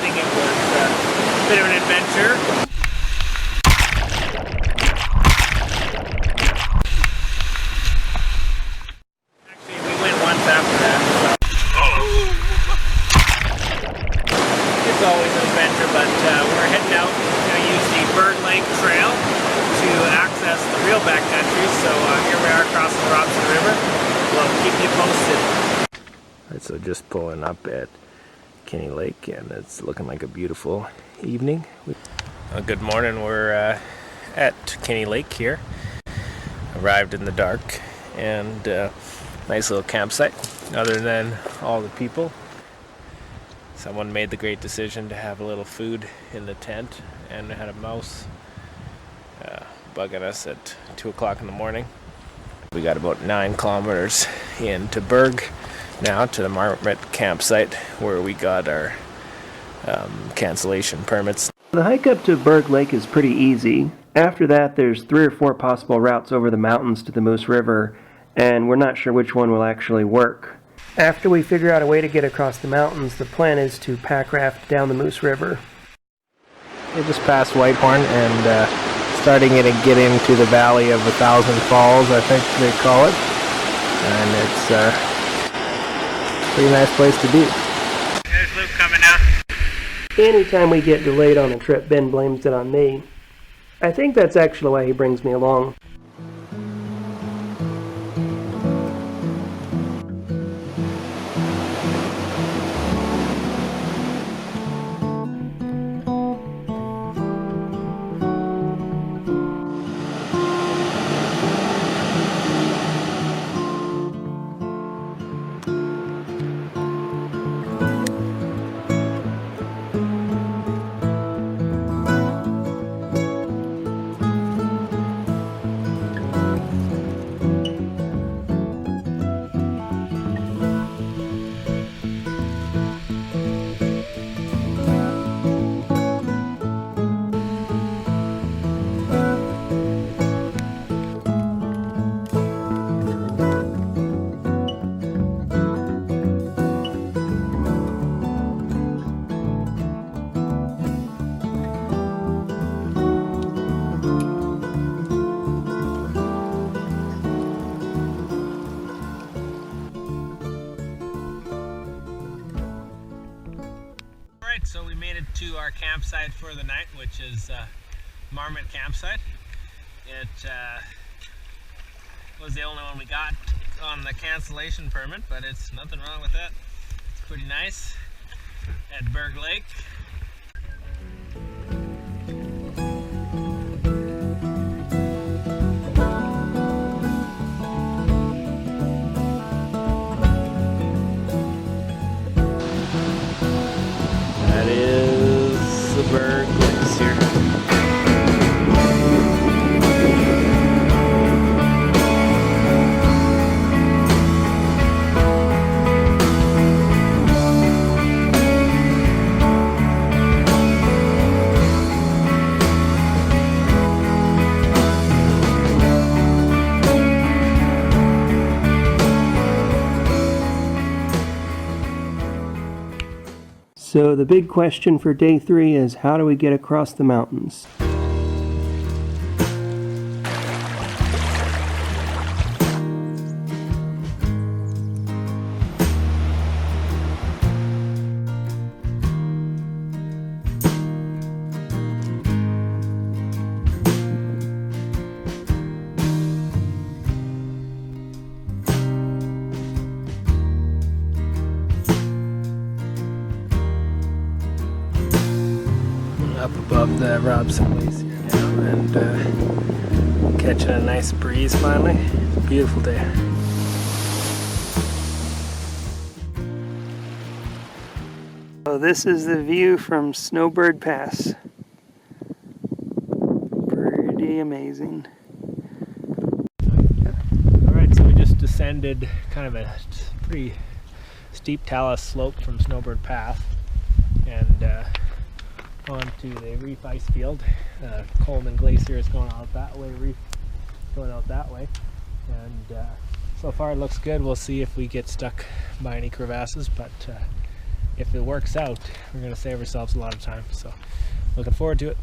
packrafting. It was a bit of an adventure. Actually, we went once after that. It's always an adventure, but we're heading out. We're going to use the Berg Lake Trail to access the real backcountry. So here we are crossing the Robson River. We'll keep you posted. Alright, so just pulling up at Kenny Lake, and it's looking like a beautiful evening. Good morning. We're at Kenny Lake here. Arrived in the dark, and nice little campsite. Other than all the people, someone made the great decision to have a little food in the tent, and had a mouse bugging us at 2 o'clock in the morning. We got about 9 kilometers into Berg now, to the Marmot campsite where we got our cancellation permits. The hike up to Berg Lake is pretty easy. After that, there's 3 or 4 possible routes over the mountains to the Moose River, and we're not sure which one will actually work. After we figure out a way to get across the mountains, the plan is to packraft down the Moose River. We just passed Whitehorn and starting to get into the Valley of 1,000 Falls, I think they call it. And it's a pretty nice place to be. There's Luke coming out. Anytime we get delayed on a trip, Ben blames it on me. I think that's actually why he brings me along. So we made it to our campsite for the night, which is Marmot campsite. It was the only one we got on the cancellation permit, but it's nothing wrong with that. It's pretty nice at Berg Lake. That is the Berg Glacier. So the big question for day 3 is, how do we get across the mountains? Up above the Robson Glacier now, and catching a nice breeze finally. It's a beautiful day. So this is the view from Snowbird Pass. Pretty amazing. Alright, so we just descended kind of a pretty steep talus slope from Snowbird Pass, and onto the reef ice field. Coleman Glacier is going out that way, reef going out that way, and so far it looks good. We'll see if we get stuck by any crevasses, but if it works out, we're going to save ourselves a lot of time. So looking forward to it.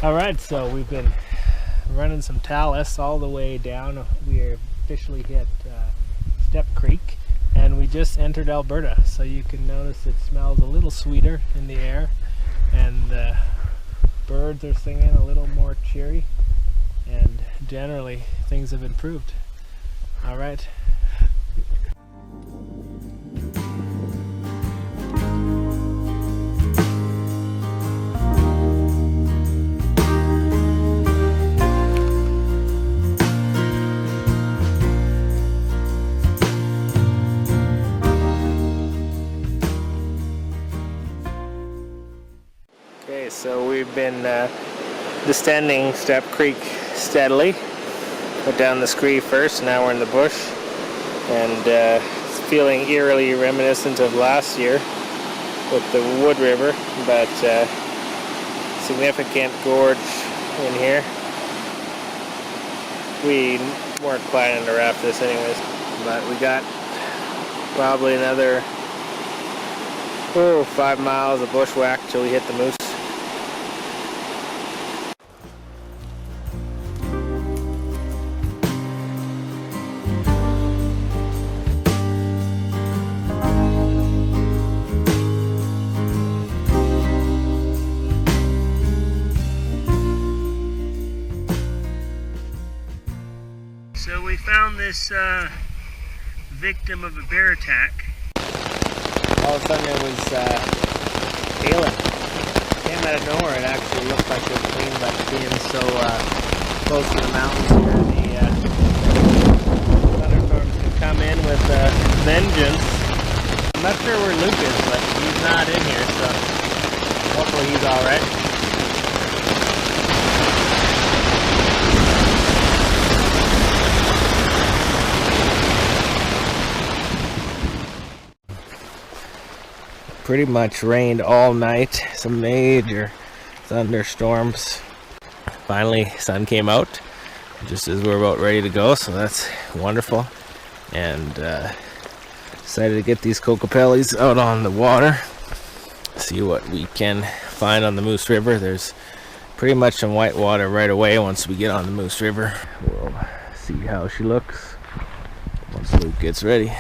Alright, so we've been running some talus all the way down. We officially hit Step Creek, and we just entered Alberta, so you can notice it smells a little sweeter in the air, and the birds are singing a little more cheery, and generally things have improved. Alright. Okay, so we've been descending Step Creek steadily. Went down the scree first, now we're in the bush, and it's feeling eerily reminiscent of last year with the Wood River, but significant gorge in here. We weren't planning to raft this anyways, but we got probably another 5 miles of bushwhack till we hit the moose. So we found this victim of a bear attack. All of a sudden it was hailing. Came out of nowhere. It actually looked like it was clean, but being so close to the mountains here, the thunderstorms can come in with vengeance. I'm not sure where Luke is, but he's not in here, so hopefully he's alright. Pretty much rained all night, some major thunderstorms. Finally, sun came out just as we're about ready to go, so that's wonderful. And decided to get these cocopellis out on the water, see what we can find on the Moose River. There's pretty much some white water right away once we get on the Moose River. We'll see how she looks once Luke gets ready.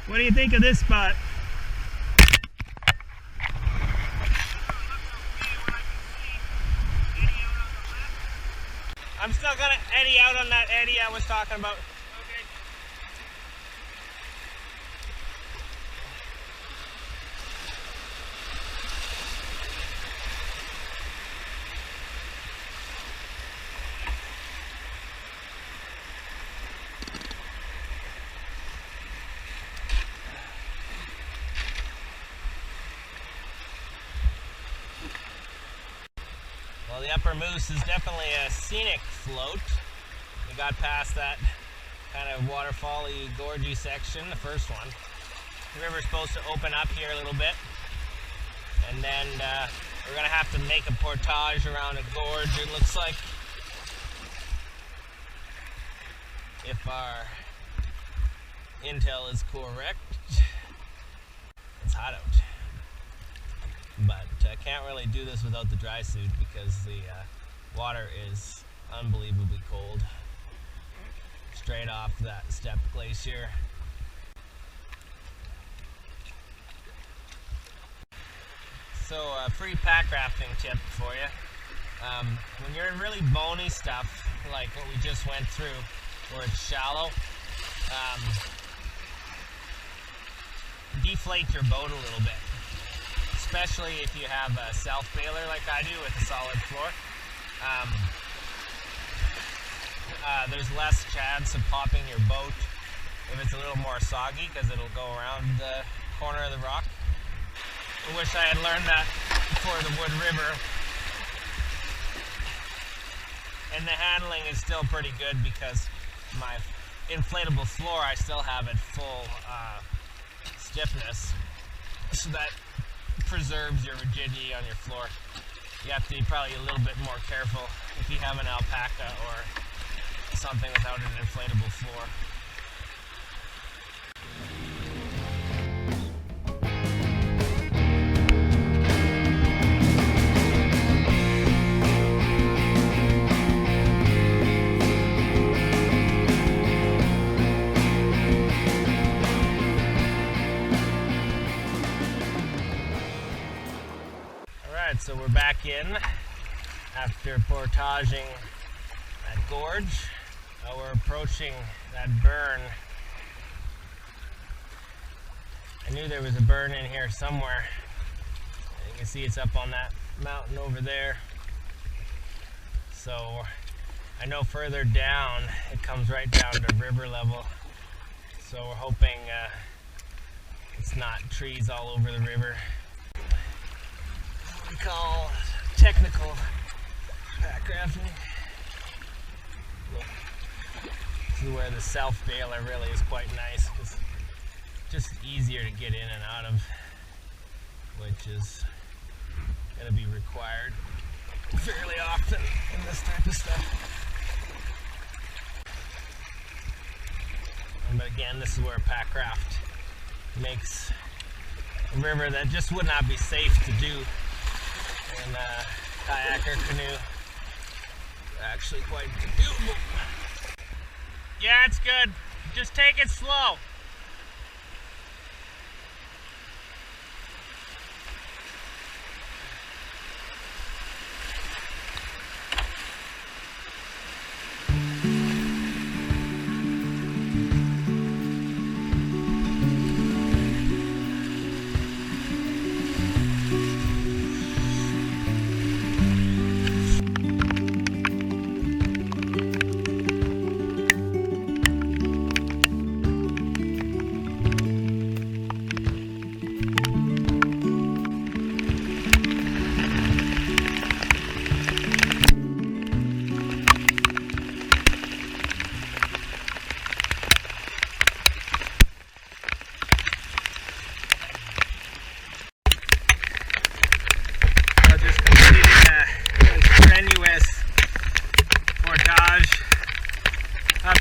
What do you think of this spot? I'm still gonna eddy out on that eddy I was talking about. Okay. Well, the upper moose is definitely a scenic float. We got past that kind of waterfall-y, gorgy section, the first one. The river's supposed to open up here a little bit, and then we're gonna have to make a portage around a gorge, it looks like, if our intel is correct. It's hot out, but can't really do this without the dry suit because the water is unbelievably cold, straight off that stepped glacier. So a free packrafting tip for you. When you're in really bony stuff, like what we just went through, where it's shallow, deflate your boat a little bit. Especially if you have a self-bailer like I do with a solid floor. There's less chance of popping your boat if it's a little more soggy, because it'll go around the corner of the rock. I wish I had learned that for the Wood River. And the handling is still pretty good because my inflatable floor, I still have it full stiffness, so that preserves your rigidity on your floor. You have to be probably a little bit more careful if you have an alpaca or something without an inflatable floor. So we're back in after portaging that gorge. We're approaching that burn. I knew there was a burn in here somewhere. You can see it's up on that mountain over there. So I know further down it comes right down to river level. So we're hoping it's not trees all over the river. We call technical packrafting. This is where the self-bailer really is quite nice, because it's just easier to get in and out of, which is going to be required fairly often in this type of stuff. But again, this is where packraft makes a river that just would not be safe to do in a kayak or canoe actually quite doable. Yeah, it's good. Just take it slow.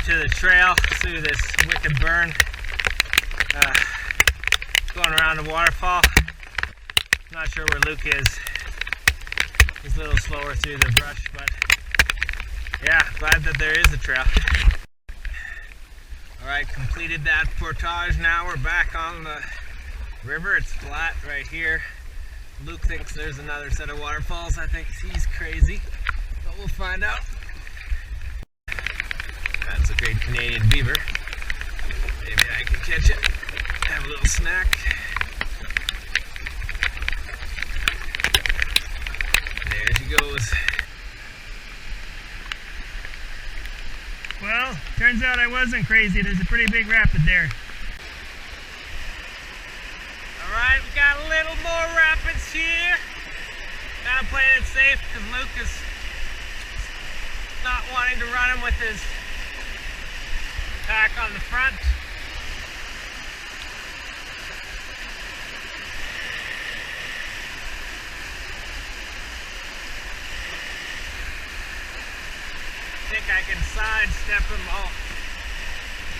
To the trail through this wicked burn, going around the waterfall. Not sure where Luke is. He's a little slower through the brush, but yeah, glad that there is a trail. Alright, completed that portage. Now we're back on the river. It's flat right here. Luke thinks there's another set of waterfalls. I think he's crazy, but we'll find out. That's a great Canadian beaver. Maybe I can catch it. Have a little snack. There she goes. Well, turns out I wasn't crazy. There's a pretty big rapid there. Alright, we got a little more rapids here. Gotta play it safe because Luke is not wanting to run him with his pack on the front. I think I can sidestep them all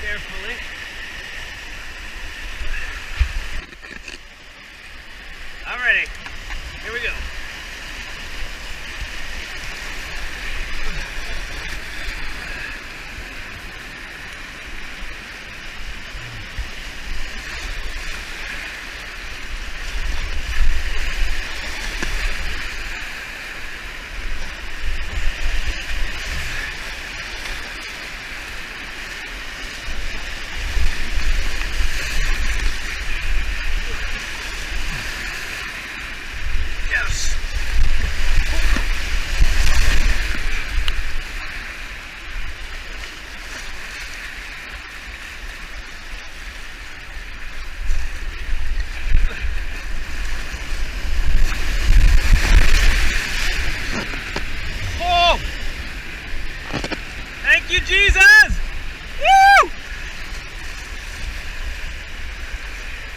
carefully. Alrighty, here we go. Thank you, Jesus! Woo!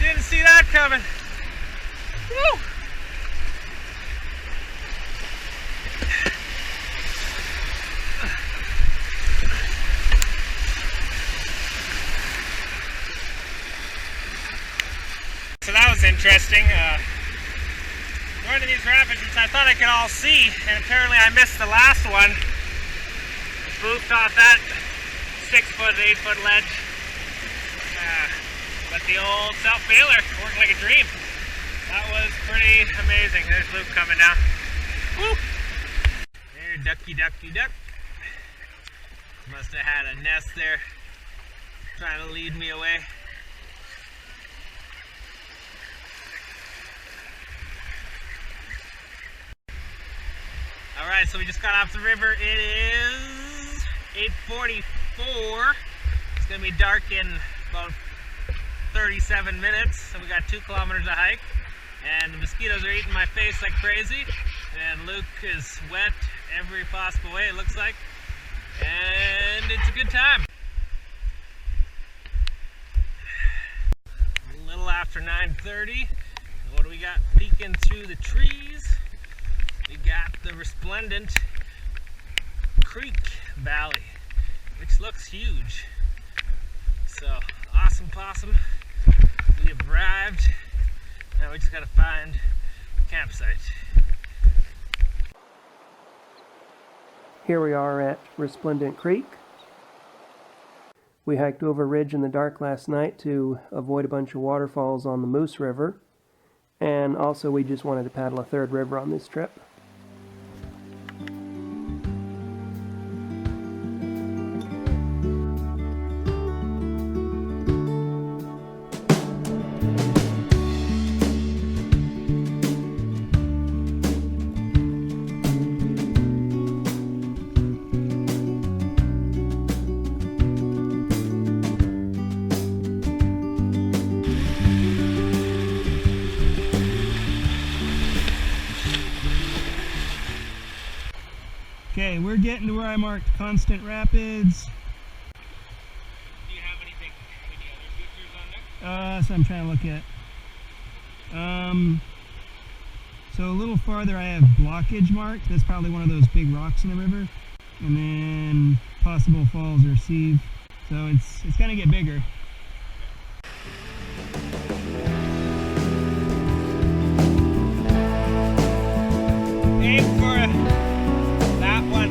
Didn't see that coming. Woo! So that was interesting. One of these rapids, which I thought I could all see, and apparently I missed the last one. Boofed off that 6-foot, 8-foot ledge. But the old self-bailer worked like a dream. That was pretty amazing. There's Luke coming now. Woo! There, ducky, ducky, duck. Must have had a nest there trying to lead me away. Alright, so we just got off the river. It is 8:44. It's going to be dark in about 37 minutes. So we got 2 kilometers to hike. And the mosquitoes are eating my face like crazy. And Luke is wet every possible way, it looks like. And it's a good time. A little after 9:30. What do we got peeking through the trees? We got the resplendent Creek Valley, which looks huge. So, awesome possum. We have arrived. Now we just gotta find a campsite. Here we are at Resplendent Creek. We hiked over a ridge in the dark last night to avoid a bunch of waterfalls on the Moose River. And also we just wanted to paddle a third river on this trip. Okay, we're getting to where I marked Constant Rapids. Do you have any other features on there? So I'm trying to look at. So a little farther I have blockage marked. That's probably one of those big rocks in the river. And then possible falls or sieve. So it's gonna get bigger. Aim for that one.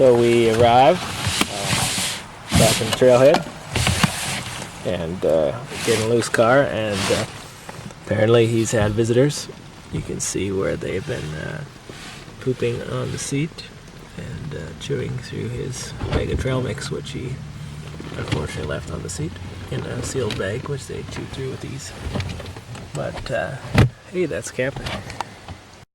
So we arrived back in the trailhead and getting a loose car, and apparently he's had visitors. You can see where they've been pooping on the seat and chewing through his bag of trail mix, which he unfortunately left on the seat in a sealed bag, which they chew through with ease. But hey, that's camping.